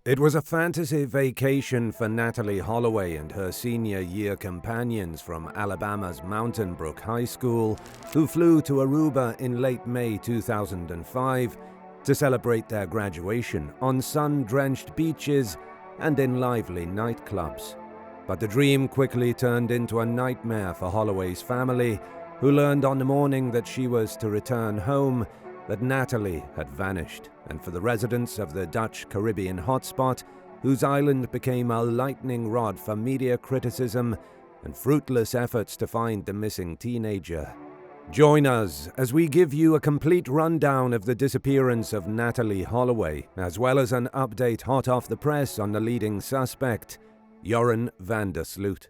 It was a fantasy vacation for Natalee Holloway and her senior year companions from Alabama's Mountain Brook High School, who flew to Aruba in late May 2005 to celebrate their graduation on sun-drenched beaches and in lively nightclubs. But the dream quickly turned into a nightmare for Holloway's family, who learned on the morning that she was to return home that Natalee had vanished, and for the residents of the Dutch Caribbean hotspot, whose island became a lightning rod for media criticism and fruitless efforts to find the missing teenager. Join us as we give you a complete rundown of the disappearance of Natalee Holloway, as well as an update hot off the press on the leading suspect, Joran van der Sloot.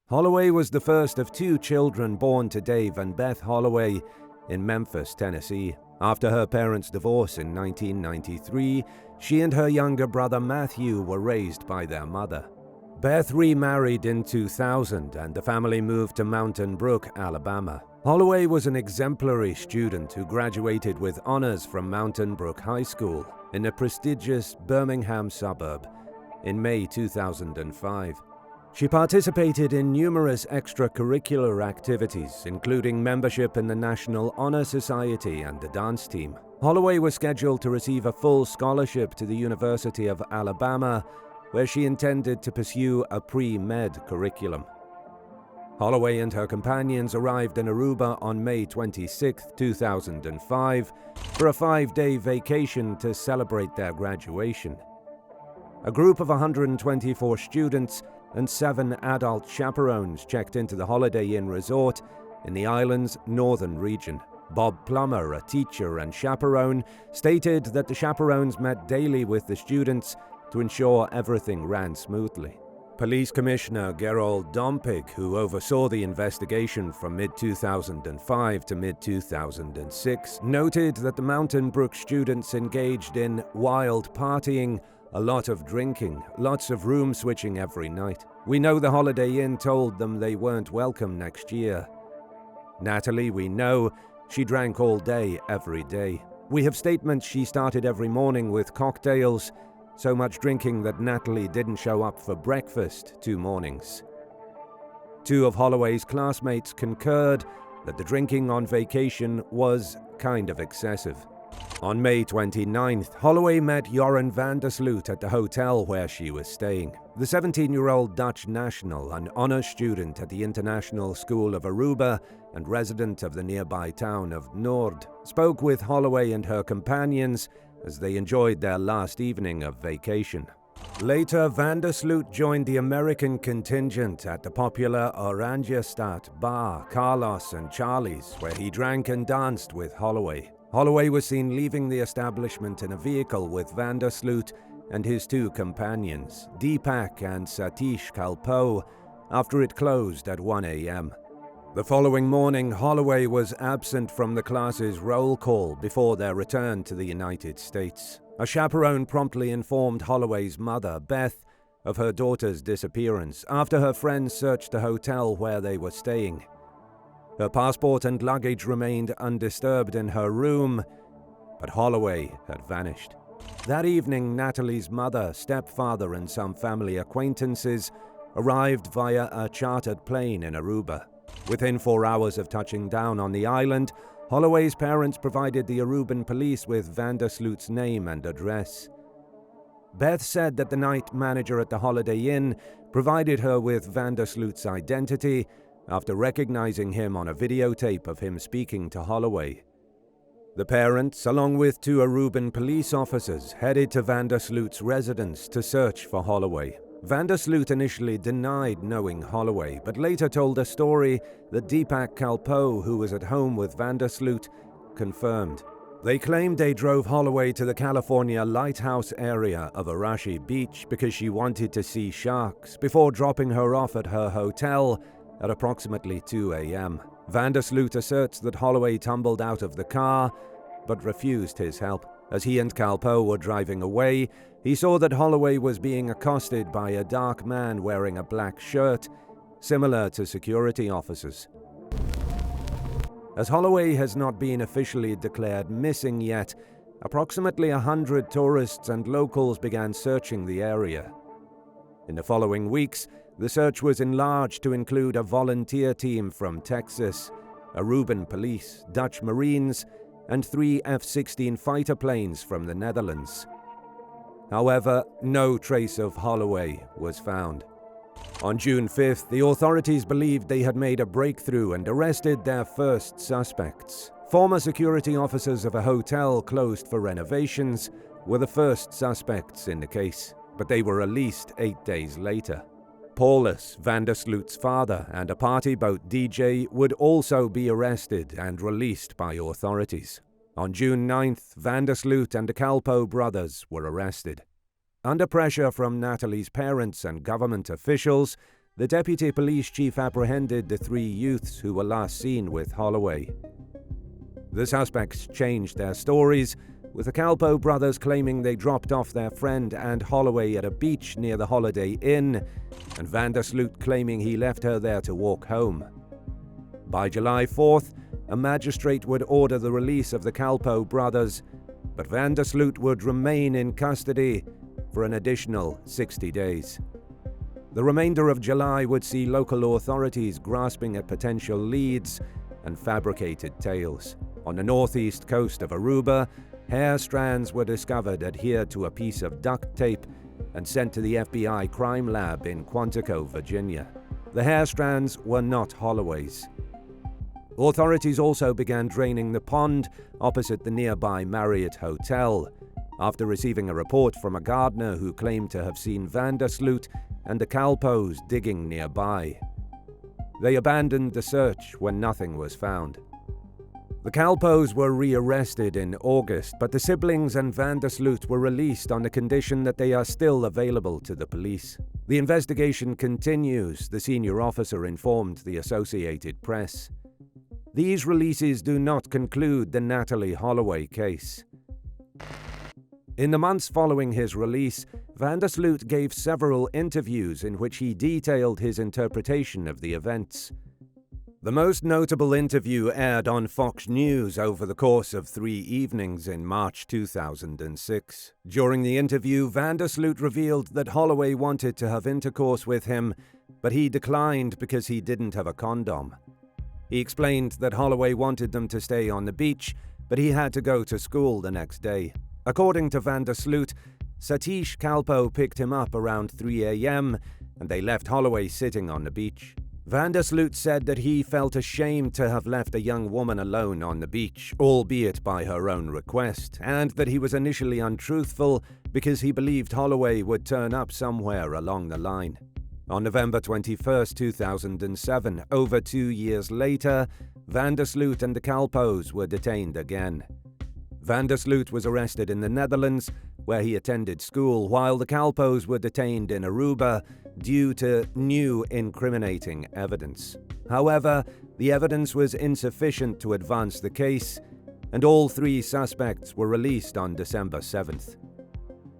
Holloway was the first of two children born to Dave and Beth Holloway in Memphis, Tennessee. After her parents' divorce in 1993, she and her younger brother Matthew were raised by their mother. Beth remarried in 2000 and the family moved to Mountain Brook, Alabama. Holloway was an exemplary student who graduated with honors from Mountain Brook High School in the prestigious Birmingham suburb in May 2005. She participated in numerous extracurricular activities, including membership in the National Honor Society and the dance team. Holloway was scheduled to receive a full scholarship to the University of Alabama, where she intended to pursue a pre-med curriculum. Holloway and her companions arrived in Aruba on May 26, 2005, for a 5-day vacation to celebrate their graduation. A group of 124 students and 7 adult chaperones checked into the Holiday Inn resort in the island's northern region. Bob Plummer, a teacher and chaperone, stated that the chaperones met daily with the students to ensure everything ran smoothly. Police Commissioner Gerald Dompig, who oversaw the investigation from mid-2005 to mid-2006, noted that the Mountain Brook students engaged in wild partying, a lot of drinking, lots of room switching every night. We know the Holiday Inn told them they weren't welcome next year. Natalee, we know, she drank all day, every day. We have statements she started every morning with cocktails, so much drinking that Natalee didn't show up for breakfast 2 mornings. 2 of Holloway's classmates concurred that the drinking on vacation was kind of excessive. On May 29th, Holloway met Joran van der Sloot at the hotel where she was staying. The 17-year-old Dutch national, an honors student at the International School of Aruba and resident of the nearby town of Noord, spoke with Holloway and her companions as they enjoyed their last evening of vacation. Later, van der Sloot joined the American contingent at the popular Oranjestad bar, Carlos and Charlie's, where he drank and danced with Holloway. Holloway was seen leaving the establishment in a vehicle with van der Sloot and his 2 companions, Deepak and Satish Kalpoe, after it closed at 1 a.m. The following morning, Holloway was absent from the class's roll call before their return to the United States. A chaperone promptly informed Holloway's mother, Beth, of her daughter's disappearance after her friends searched the hotel where they were staying. Her passport and luggage remained undisturbed in her room, but Holloway had vanished. That evening, Natalee's mother, stepfather, and some family acquaintances arrived via a chartered plane in Aruba. Within 4 hours of touching down on the island, Holloway's parents provided the Aruban police with van der Sloot's name and address. Beth said that the night manager at the Holiday Inn provided her with van der Sloot's identity after recognizing him on a videotape of him speaking to Holloway. The parents, along with 2 Aruban police officers, headed to van der Sloot's residence to search for Holloway. Van der Sloot initially denied knowing Holloway, but later told a story that Deepak Kalpoe, who was at home with van der Sloot, confirmed. They claimed they drove Holloway to the California lighthouse area of Arashi Beach because she wanted to see sharks, before dropping her off at her hotel at approximately 2 a.m. Van der Sloot asserts that Holloway tumbled out of the car, but refused his help. As he and Kalpoe were driving away, he saw that Holloway was being accosted by a dark man wearing a black shirt, similar to security officers. As Holloway has not been officially declared missing yet, approximately 100 tourists and locals began searching the area. In the following weeks, the search was enlarged to include a volunteer team from Texas, Aruban police, Dutch Marines, and 3 F-16 fighter planes from the Netherlands. However, no trace of Holloway was found. On June 5th, the authorities believed they had made a breakthrough and arrested their first suspects. Former security officers of a hotel closed for renovations were the first suspects in the case, but they were released 8 days later. Paulus, Van der Sloot's father, and a party boat DJ would also be arrested and released by authorities. On June 9th, Van der Sloot and the Calpo brothers were arrested. Under pressure from Natalee's parents and government officials, the deputy police chief apprehended the 3 youths who were last seen with Holloway. The suspects changed their stories, with the Calpo brothers claiming they dropped off their friend and Holloway at a beach near the Holiday Inn, and Van der Sloot claiming he left her there to walk home. By July 4th, a magistrate would order the release of the Calpo brothers, but Van der Sloot would remain in custody for an additional 60 days. The remainder of July would see local authorities grasping at potential leads and fabricated tales. On the northeast coast of Aruba, hair strands were discovered adhered to a piece of duct tape and sent to the FBI crime lab in Quantico, Virginia. The hair strands were not Holloway's. Authorities also began draining the pond opposite the nearby Marriott Hotel, after receiving a report from a gardener who claimed to have seen Van der Sloot and the Calpos digging nearby. They abandoned the search when nothing was found. The Calpos were rearrested in August, but the siblings and Van der Sloot were released on the condition that they are still available to the police. The investigation continues, the senior officer informed the Associated Press. These releases do not conclude the Natalee Holloway case. In the months following his release, Van der Sloot gave several interviews in which he detailed his interpretation of the events. The most notable interview aired on Fox News over the course of 3 evenings in March 2006. During the interview, Van der Sloot revealed that Holloway wanted to have intercourse with him, but he declined because he didn't have a condom. He explained that Holloway wanted them to stay on the beach, but he had to go to school the next day. According to Van der Sloot, Satish Calpo picked him up around 3 a.m. and they left Holloway sitting on the beach. Van der Sloot said that he felt ashamed to have left a young woman alone on the beach, albeit by her own request, and that he was initially untruthful because he believed Holloway would turn up somewhere along the line. On November 21, 2007, over 2 years later, Van der Sloot and the Calpos were detained again. Van der Sloot was arrested in the Netherlands, where he attended school, while the Calpos were detained in Aruba due to new incriminating evidence. However, the evidence was insufficient to advance the case, and all 3 suspects were released on December 7th.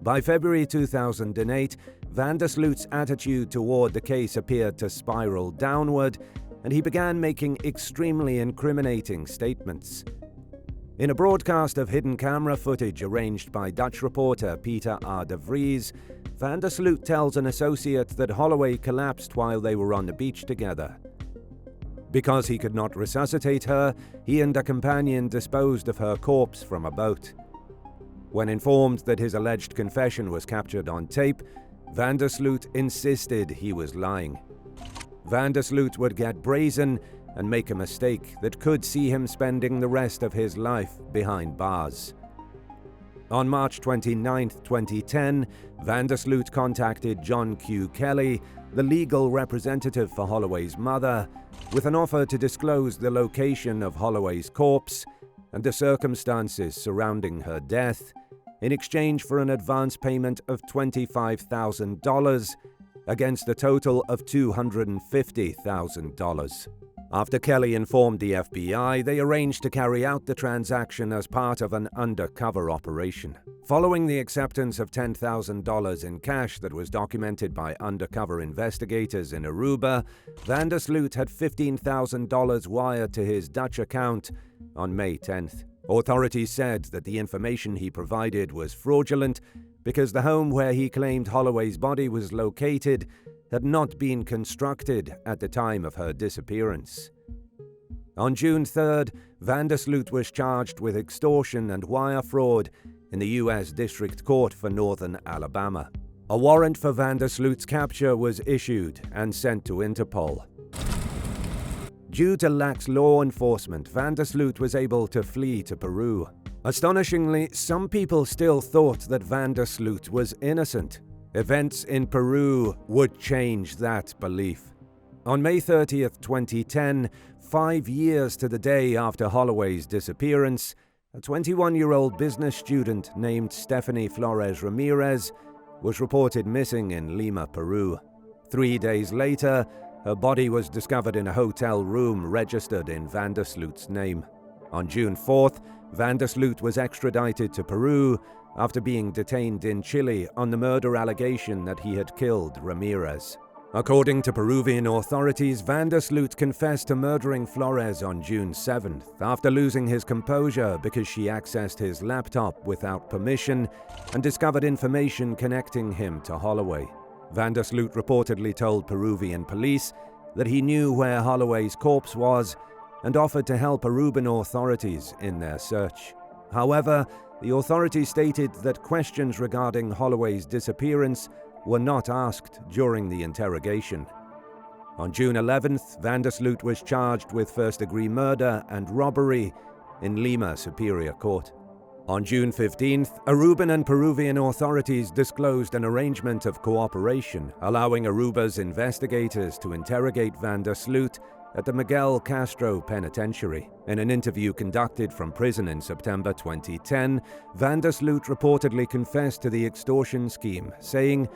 By February 2008, Van der Sloot's attitude toward the case appeared to spiral downward, and he began making extremely incriminating statements. In a broadcast of hidden camera footage arranged by Dutch reporter Peter R. de Vries, Van der Sloot tells an associate that Holloway collapsed while they were on the beach together. Because he could not resuscitate her, he and a companion disposed of her corpse from a boat. When informed that his alleged confession was captured on tape, Van der Sloot insisted he was lying. Van der Sloot would get brazen and make a mistake that could see him spending the rest of his life behind bars. On March 29, 2010, Van der Sloot contacted John Q. Kelly, the legal representative for Holloway's mother, with an offer to disclose the location of Holloway's corpse and the circumstances surrounding her death, in exchange for an advance payment of $25,000 against a total of $250,000. After Kelly informed the FBI, they arranged to carry out the transaction as part of an undercover operation. Following the acceptance of $10,000 in cash that was documented by undercover investigators in Aruba, Van der Sloot had $15,000 wired to his Dutch account on May 10th. Authorities said that the information he provided was fraudulent because the home where he claimed Holloway's body was located had not been constructed at the time of her disappearance. On June 3rd, Vandersloot was charged with extortion and wire fraud in the U.S. District Court for Northern Alabama. A warrant for Vandersloot's capture was issued and sent to Interpol. Due to lax law enforcement, Vandersloot was able to flee to Peru. Astonishingly, some people still thought that Vandersloot was innocent. Events in Peru would change that belief. On May 30th, 2010, 5 years to the day after Holloway's disappearance, a 21-year-old business student named Stephanie Flores Ramirez was reported missing in Lima, Peru. 3 days later, her body was discovered in a hotel room registered in Vandersloot's name. On June 4th, Vandersloot was extradited to Peru after being detained in Chile on the murder allegation that he had killed Ramirez. According to Peruvian authorities, Vandersloot confessed to murdering Flores on June 7th after losing his composure because she accessed his laptop without permission and discovered information connecting him to Holloway. Vandersloot reportedly told Peruvian police that he knew where Holloway's corpse was and offered to help Peruvian authorities in their search. However, the authorities stated that questions regarding Holloway's disappearance were not asked during the interrogation. On June 11th, Vandersloot was charged with first-degree murder and robbery in Lima Superior Court. On June 15th, Aruban and Peruvian authorities disclosed an arrangement of cooperation, allowing Aruba's investigators to interrogate Vandersloot at the Miguel Castro Penitentiary. In an interview conducted from prison in September 2010, Vandersloot reportedly confessed to the extortion scheme, saying,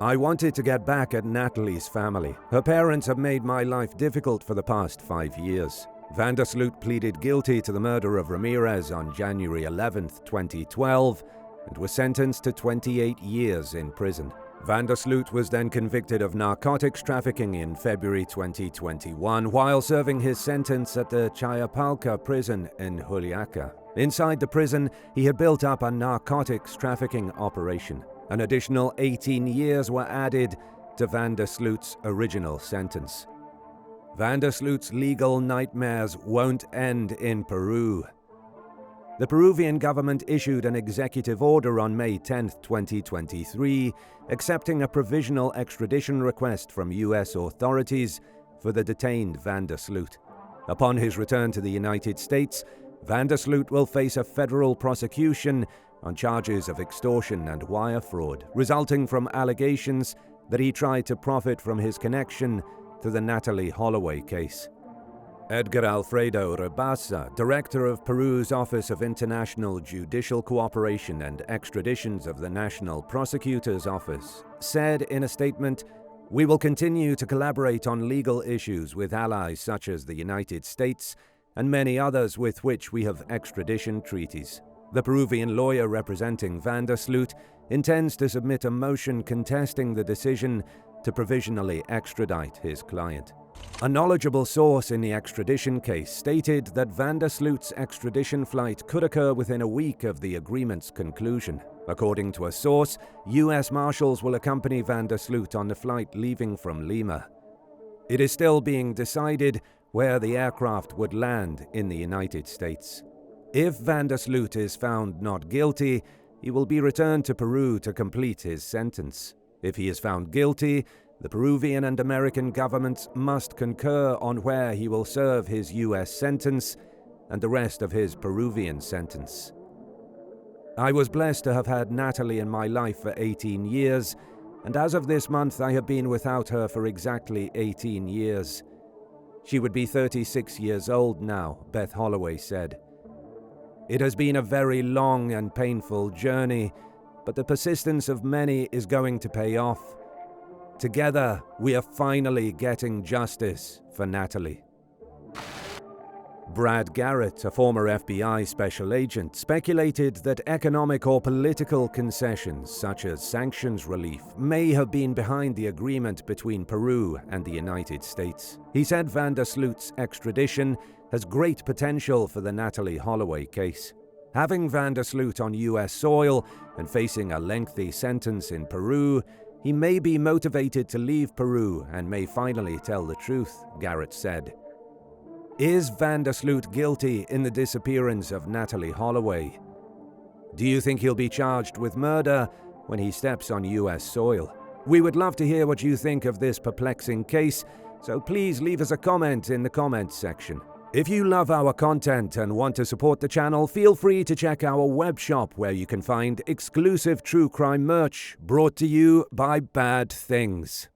"I wanted to get back at Natalee's family. Her parents have made my life difficult for the past 5 years." Vandersloot pleaded guilty to the murder of Ramirez on January 11, 2012, and was sentenced to 28 years in prison. Vandersloot was then convicted of narcotics trafficking in February 2021 while serving his sentence at the Chayapalca prison in Juliaca. Inside the prison, he had built up a narcotics trafficking operation. An additional 18 years were added to Vandersloot's original sentence. Vandersloot's legal nightmares won't end in Peru. The Peruvian government issued an executive order on May 10, 2023, accepting a provisional extradition request from U.S. authorities for the detained Vandersloot. Upon his return to the United States, Vandersloot will face a federal prosecution on charges of extortion and wire fraud, resulting from allegations that he tried to profit from his connection to the Natalee Holloway case. Edgar Alfredo Rabasa, director of Peru's Office of International Judicial Cooperation and Extraditions of the National Prosecutor's Office, said in a statement, "We will continue to collaborate on legal issues with allies such as the United States and many others with which we have extradition treaties." The Peruvian lawyer representing Vandersloot intends to submit a motion contesting the decision to provisionally extradite his client. A knowledgeable source in the extradition case stated that Vandersloot's extradition flight could occur within a week of the agreement's conclusion. According to a source, U.S. Marshals will accompany Vandersloot on the flight leaving from Lima. It is still being decided where the aircraft would land in the United States. If Vandersloot is found not guilty, he will be returned to Peru to complete his sentence. If he is found guilty, the Peruvian and American governments must concur on where he will serve his U.S. sentence and the rest of his Peruvian sentence. I was blessed to have had Natalee in my life for 18 years, and as of this month I have been without her for exactly 18 years. She would be 36 years old now, Beth Holloway said. It has been a very long and painful journey, but the persistence of many is going to pay off. Together, we are finally getting justice for Natalee. Brad Garrett, a former FBI special agent, speculated that economic or political concessions, such as sanctions relief, may have been behind the agreement between Peru and the United States. He said Vandersloot's extradition has great potential for the Natalee Holloway case. Having van der Sloot on US soil and facing a lengthy sentence in Peru, he may be motivated to leave Peru and may finally tell the truth, Garrett said. Is van der Sloot guilty in the disappearance of Natalee Holloway? Do you think he'll be charged with murder when he steps on US soil? We would love to hear what you think of this perplexing case, so please leave us a comment in the comments section. If you love our content and want to support the channel, feel free to check our web shop where you can find exclusive true crime merch brought to you by Bad Things.